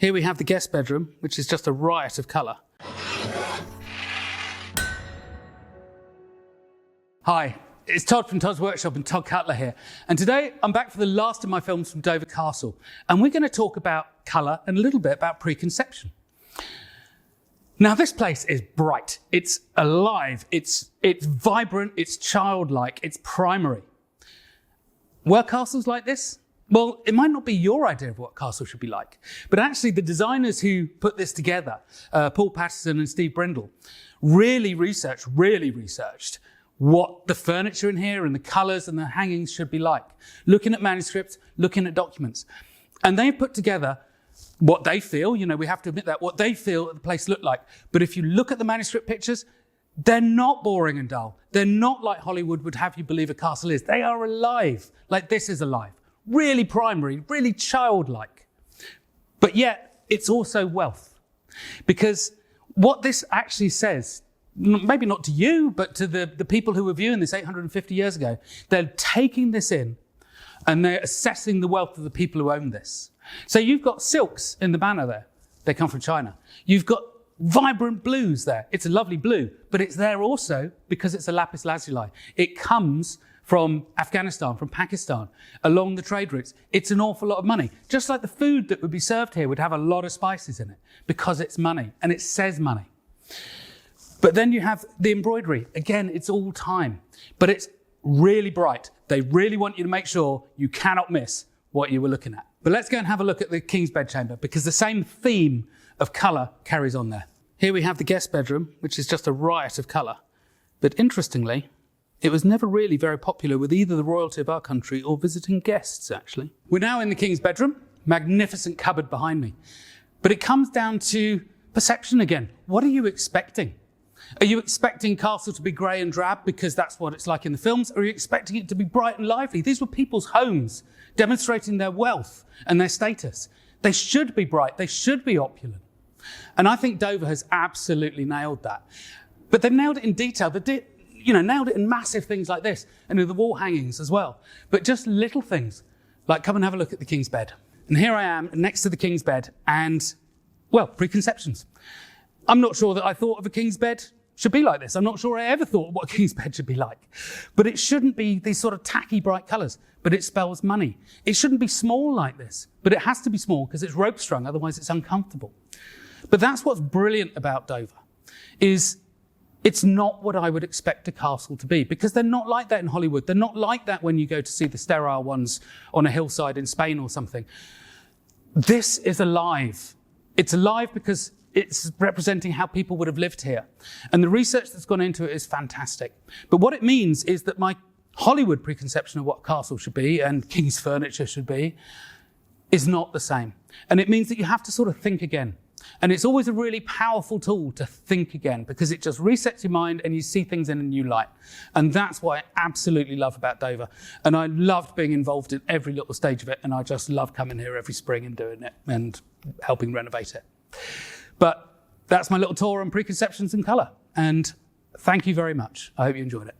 Here we have the guest bedroom, which is just a riot of colour. Hi, it's Todd from Todd's Workshop and Todd Cutler here. And today I'm back for the last of my films from Dover Castle. And we're going to talk about colour and a little bit about preconception. Now this place is bright, it's alive, it's vibrant, it's childlike, it's primary. Were castles like this? Well, it might not be your idea of what a castle should be like, but actually the designers who put this together, Paul Patterson and Steve Brindle, really researched what the furniture in here and the colours and the hangings should be like. Looking at manuscripts, looking at documents. And they've put together what they feel, we have to admit that, what they feel the place looked like. But if you look at the manuscript pictures, they're not boring and dull. They're not like Hollywood would have you believe a castle is. They are alive, like this is alive. Really primary, really childlike. But yet, it's also wealth. Because what this actually says, maybe not to you, but to the people who were viewing this 850 years ago, they're taking this in and they're assessing the wealth of the people who own this. So you've got silks in the banner there. They come from China. You've got vibrant blues there. It's a lovely blue, but it's there also because it's a lapis lazuli. It comes from Afghanistan, from Pakistan, along the trade routes. It's an awful lot of money. Just like the food that would be served here would have a lot of spices in it because it's money and it says money. But then you have the embroidery. Again, it's all time, but it's really bright. They really want you to make sure you cannot miss what you were looking at. But let's go and have a look at the King's Bedchamber because the same theme of colour carries on there. Here we have the guest bedroom, which is just a riot of colour. But interestingly, it was never really very popular with either the royalty of our country or visiting guests, actually. We're now in the King's bedroom, magnificent cupboard behind me. But it comes down to perception again. What are you expecting? Are you expecting Castle to be grey and drab because that's what it's like in the films? Or are you expecting it to be bright and lively? These were people's homes, demonstrating their wealth and their status. They should be bright, they should be opulent. And I think Dover has absolutely nailed that. But they've nailed it in detail. They nailed it in massive things like this, and in the wall hangings as well. But just little things, like come and have a look at the King's bed. And here I am next to the King's bed and, well, preconceptions. I'm not sure that I thought of a King's bed should be like this. I'm not sure I ever thought what a King's bed should be like. But it shouldn't be these sort of tacky bright colours, but it spells money. It shouldn't be small like this, but it has to be small because it's rope strung, otherwise it's uncomfortable. But that's what's brilliant about Dover, is it's not what I would expect a castle to be, because they're not like that in Hollywood. They're not like that when you go to see the sterile ones on a hillside in Spain or something. This is alive. It's alive because it's representing how people would have lived here. And the research that's gone into it is fantastic. But what it means is that my Hollywood preconception of what a castle should be and King's furniture should be is not the same. And it means that you have to sort of think again. And it's always a really powerful tool to think again because it just resets your mind and you see things in a new light. And that's what I absolutely love about Dover. And I loved being involved in every little stage of it. And I just love coming here every spring and doing it and helping renovate it. But that's my little tour on preconceptions and colour. And thank you very much. I hope you enjoyed it.